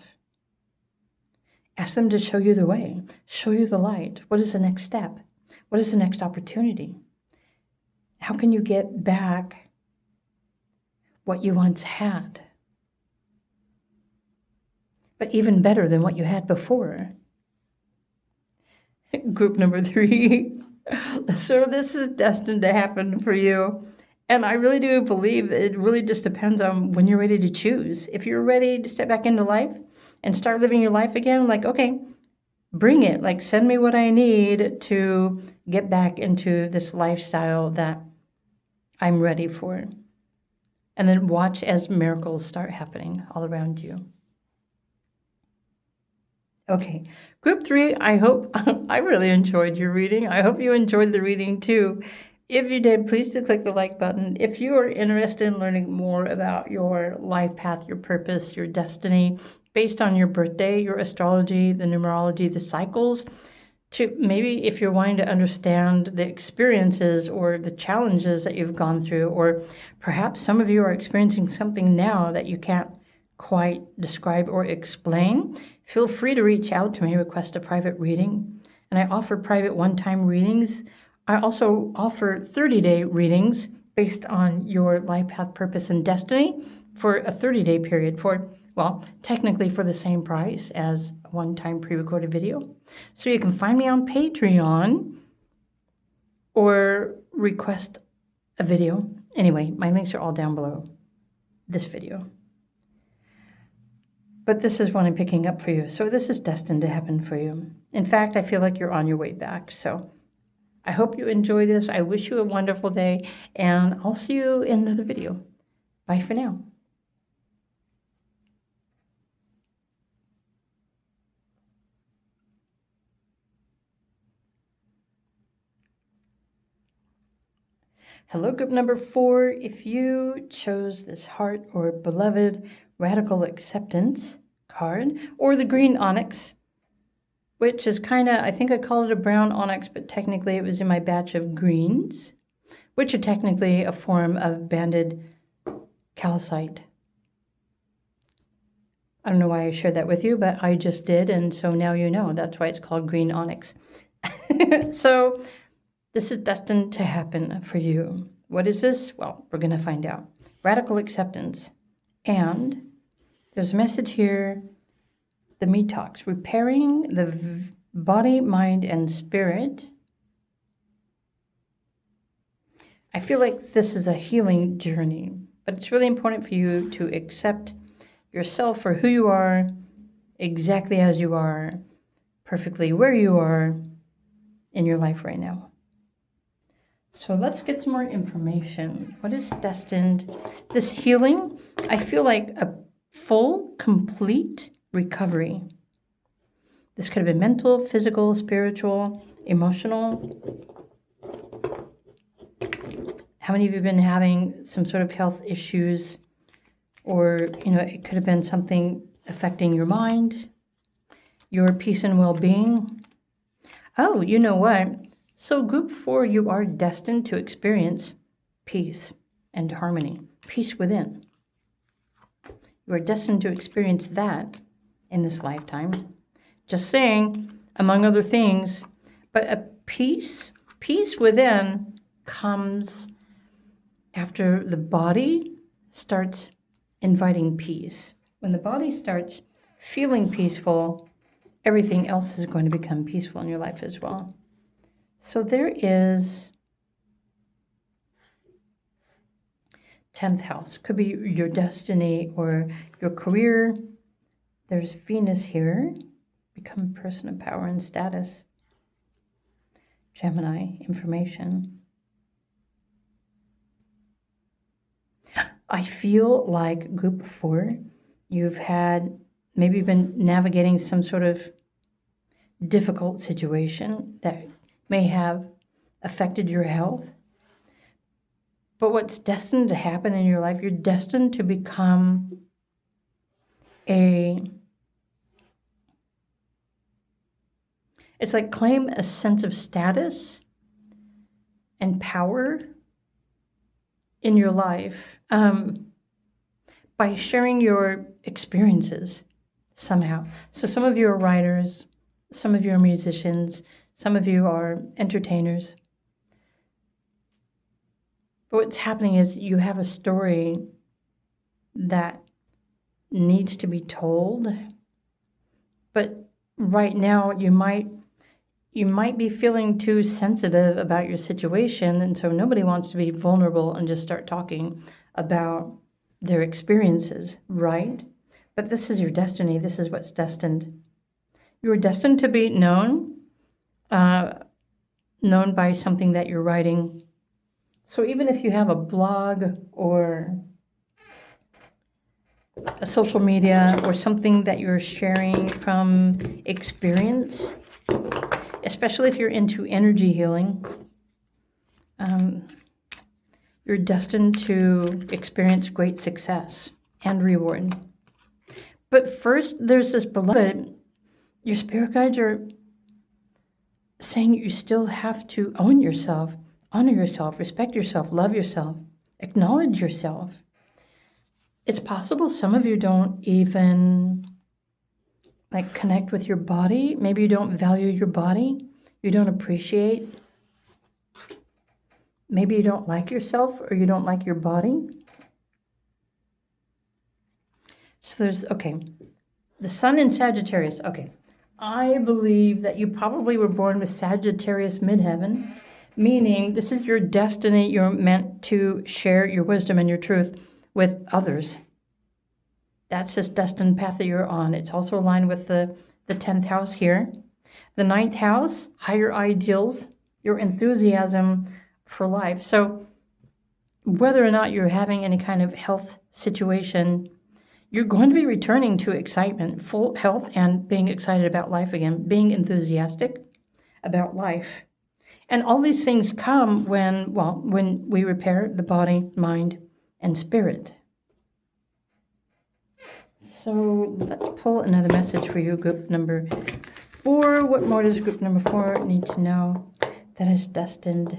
Ask them to show you the way, show you the light. What is the next step? What is the next opportunity? How can you get back what you once had? But even better than what you had before. Group number 3. So this is destined to happen for you. And I really do believe it really just depends on when you're ready to choose. If you're ready to step back into life and start living your life again, like, okay, bring it. Like, send me what I need to get back into this lifestyle that I'm ready for. And then watch as miracles start happening all around you. Okay, group 3, I hope I really enjoyed your reading. I hope you enjoyed the reading too. If you did, please do click the like button. If you are interested in learning more about your life path, your purpose, your destiny, based on your birthday, your astrology, the numerology, the cycles, to maybe if you're wanting to understand the experiences or the challenges that you've gone through, or perhaps some of you are experiencing something now that you can't quite describe or explain, feel free to reach out to me, request a private reading. And I offer private one-time readings. I also offer 30-day readings based on your life path, purpose, and destiny for a 30-day period for, well, technically for the same price as a one-time pre-recorded video. So you can find me on Patreon or request a video. Anyway, my links are all down below this video. But this is what I'm picking up for you. So this is destined to happen for you. In fact, I feel like you're on your way back. So I hope you enjoy this. I wish you a wonderful day, and I'll see you in another video. Bye for now. Hello, group number 4. If you chose this heart or beloved radical acceptance card, or the green onyx, which is kind of, I think I called it a brown onyx, but technically it was in my batch of greens, which are technically a form of banded calcite. I don't know why I shared that with you, but I just did, and so now you know. That's why it's called green onyx. So this is destined to happen for you. What is this? Well, we're going to find out. Radical acceptance. And there's a message here, the Me Talks, repairing the body, mind, and spirit. I feel like this is a healing journey, but it's really important for you to accept yourself for who you are, exactly as you are, perfectly where you are in your life right now. So let's get some more information. What is destined? This healing, I feel like a full, complete recovery. This could have been mental, physical, spiritual, emotional. How many of you have been having some sort of health issues? Or, it could have been something affecting your mind, your peace and well-being. Oh, you know what? So group 4, you are destined to experience peace and harmony, peace within. You are destined to experience that in this lifetime. Just saying, among other things, but a peace within comes after the body starts inviting peace. When the body starts feeling peaceful, everything else is going to become peaceful in your life as well. So there is 10th house. Could be your destiny or your career. There's Venus here. Become a person of power and status. Gemini, information. I feel like group 4, you've had, maybe been navigating some sort of difficult situation that may have affected your health. But what's destined to happen in your life, you're destined to become it's like claim a sense of status and power in your life by sharing your experiences somehow. So some of you are writers, some of you are musicians, some of you are entertainers. But what's happening is you have a story that needs to be told. But right now you might be feeling too sensitive about your situation, and so nobody wants to be vulnerable and just start talking about their experiences, right? But this is your destiny. This is what's destined. You are destined to be known by something that you're writing. So even if you have a blog or a social media or something that you're sharing from experience, especially if you're into energy healing, you're destined to experience great success and reward. But first, there's this beloved, your spirit guides are saying you still have to own yourself, honor yourself, respect yourself, love yourself, acknowledge yourself. It's possible some of you don't even connect with your body. Maybe you don't value your body. You don't appreciate. Maybe you don't like yourself or you don't like your body. So there's, the sun in Sagittarius. Okay, I believe that you probably were born with Sagittarius midheaven, meaning this is your destiny. You're meant to share your wisdom and your truth with others. That's this destined path that you're on. It's also aligned with the 10th house here. The 9th house, higher ideals, your enthusiasm for life. So whether or not you're having any kind of health situation, you're going to be returning to excitement, full health, and being excited about life again, being enthusiastic about life. And all these things come when we repair the body, mind, and spirit. So let's pull another message for you, group number 4. What more does group number 4 need to know that is destined?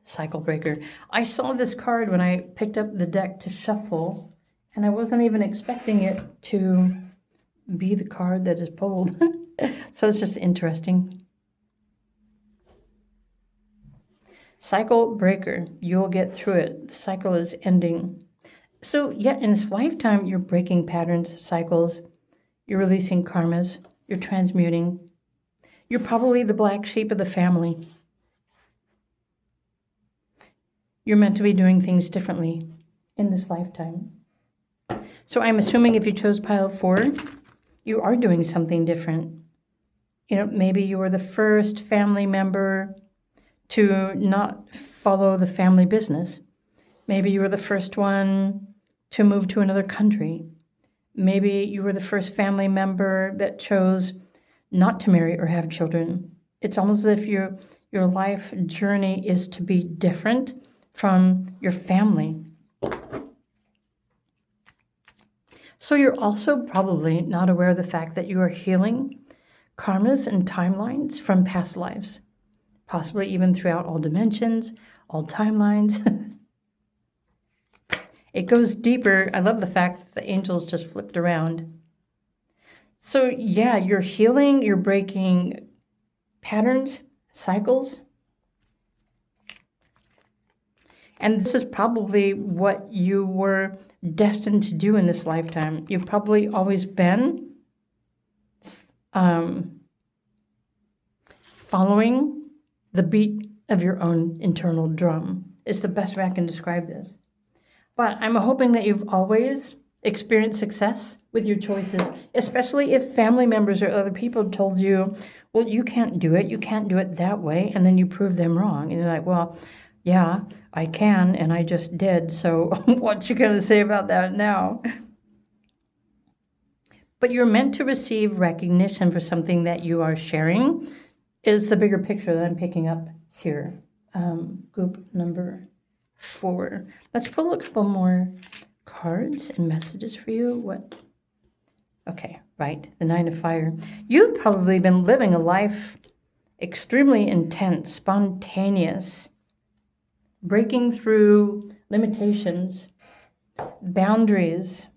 Cycle breaker. I saw this card when I picked up the deck to shuffle, and I wasn't even expecting it to be the card that is pulled. So it's just interesting. Cycle breaker. You'll get through it. The cycle is ending. So yeah, in this lifetime, you're breaking patterns, cycles. You're releasing karmas. You're transmuting. You're probably the black sheep of the family. You're meant to be doing things differently in this lifetime. So I'm assuming if you chose pile 4, you are doing something different. Maybe you were the first family member to not follow the family business. Maybe you were the first one to move to another country. Maybe you were the first family member that chose not to marry or have children. It's almost as if your life journey is to be different from your family. So you're also probably not aware of the fact that you are healing karmas and timelines from past lives, possibly even throughout all dimensions, all timelines. It goes deeper. I love the fact that the angels just flipped around. So yeah, you're healing, you're breaking patterns, cycles. And this is probably what you were destined to do in this lifetime. You've probably always been following the beat of your own internal drum. Is the best way I can describe this. But I'm hoping that you've always experienced success with your choices, especially if family members or other people told you, well, you can't do it that way, and then you prove them wrong. And you're like, well, yeah, I can, and I just did, so what you going to say about that now? But you're meant to receive recognition for something that you are sharing is the bigger picture that I'm picking up here. Group number 4. Let's pull a couple more cards and messages for you. What? Okay, right, the 9 of Fire. You've probably been living a life extremely intense, spontaneous, breaking through limitations, boundaries,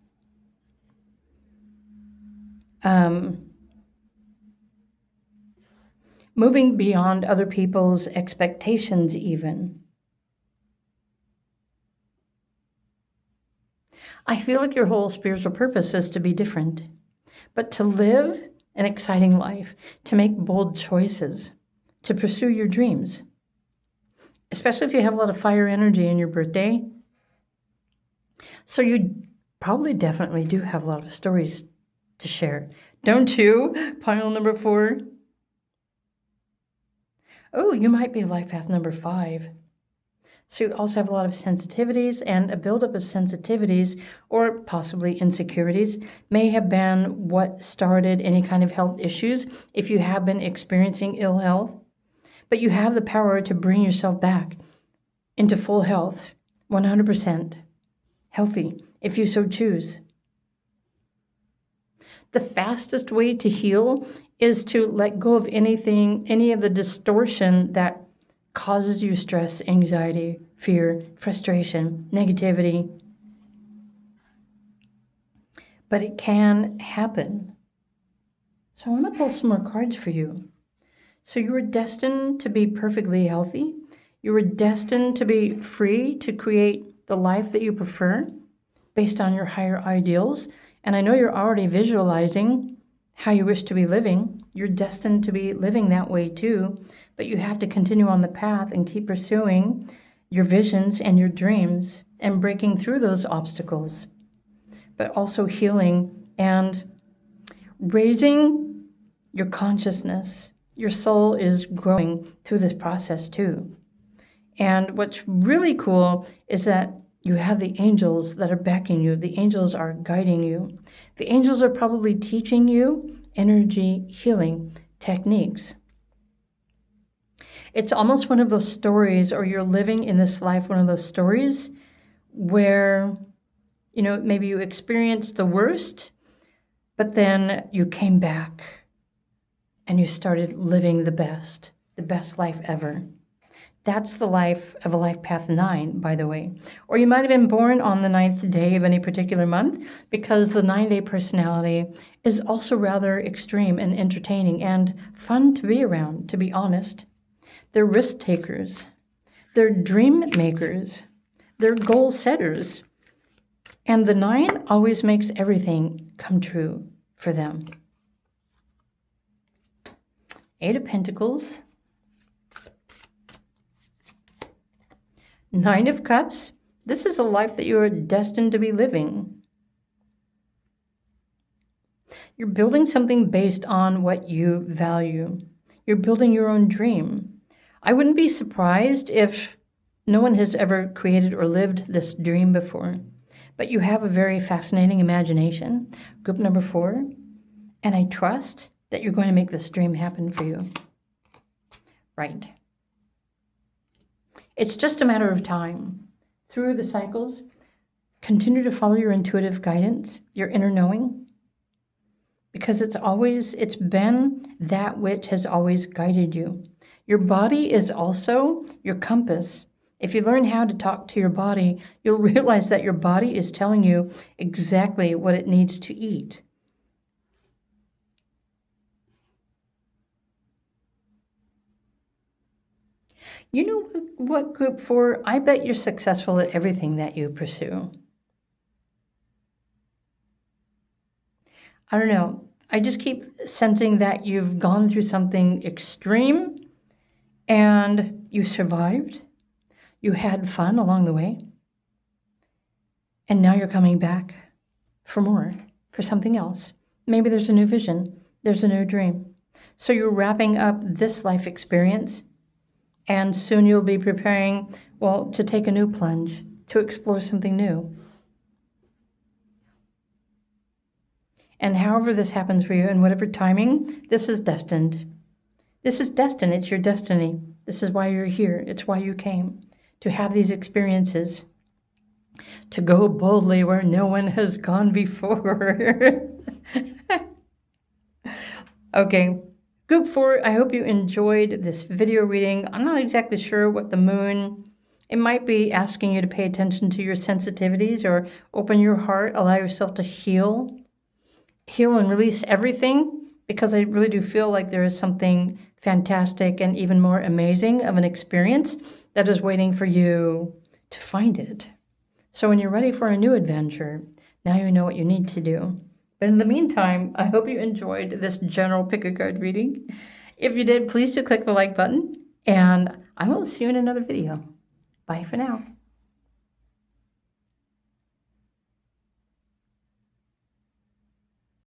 moving beyond other people's expectations even. I feel like your whole spiritual purpose is to be different, but to live an exciting life, to make bold choices, to pursue your dreams. Especially if you have a lot of fire energy in your birthday. So you probably definitely do have a lot of stories to share. Don't you? Pile number 4. Oh, you might be life path number 5. So you also have a lot of sensitivities, and a buildup of sensitivities or possibly insecurities may have been what started any kind of health issues if you have been experiencing ill health. But you have the power to bring yourself back into full health, 100% healthy, if you so choose. The fastest way to heal is to let go of any of the distortion that causes you stress, anxiety, fear, frustration, negativity. But it can happen. So I want to pull some more cards for you. So you were destined to be perfectly healthy. You were destined to be free to create the life that you prefer based on your higher ideals. And I know you're already visualizing how you wish to be living. You're destined to be living that way too. But you have to continue on the path and keep pursuing your visions and your dreams and breaking through those obstacles. But also healing and raising your consciousness. Your soul is growing through this process too. And what's really cool is that you have the angels that are backing you. The angels are guiding you. The angels are probably teaching you energy healing techniques. It's almost one of those stories, or you're living in this life, one of those stories where, maybe you experienced the worst, but then you came back and you started living the best life ever. That's the life of a life path 9, by the way. Or you might have been born on the 9th day of any particular month, because the 9-day personality is also rather extreme and entertaining and fun to be around, to be honest. They're risk takers. They're dream makers. They're goal setters. And the 9 always makes everything come true for them. 8 of Pentacles. 9 of Cups. This is a life that you are destined to be living. You're building something based on what you value. You're building your own dream. I wouldn't be surprised if no one has ever created or lived this dream before, but you have a very fascinating imagination. Group number 4, and I trust that you're going to make this dream happen for you. Right. It's just a matter of time. Through the cycles, continue to follow your intuitive guidance, your inner knowing, because it's been that which has always guided you. Your body is also your compass. If you learn how to talk to your body, you'll realize that your body is telling you exactly what it needs to eat. You know what, Group 4? I bet you're successful at everything that you pursue. I don't know. I just keep sensing that you've gone through something extreme and you survived. You had fun along the way. And now you're coming back for more, for something else. Maybe there's a new vision. There's a new dream. So you're wrapping up this life experience, and soon you'll be preparing, to take a new plunge, to explore something new. And however this happens for you, in whatever timing, this is destined. This is destined. It's your destiny. This is why you're here. It's why you came, to have these experiences, to go boldly where no one has gone before. Okay. Group 4, I hope you enjoyed this video reading. I'm not exactly sure what the moon, it might be asking you to pay attention to your sensitivities or open your heart, allow yourself to heal and release everything, because I really do feel like there is something fantastic and even more amazing of an experience that is waiting for you to find it. So when you're ready for a new adventure, now you know what you need to do. But in the meantime, I hope you enjoyed this general pick-a-card reading. If you did, please do click the like button, and I will see you in another video. Bye for now.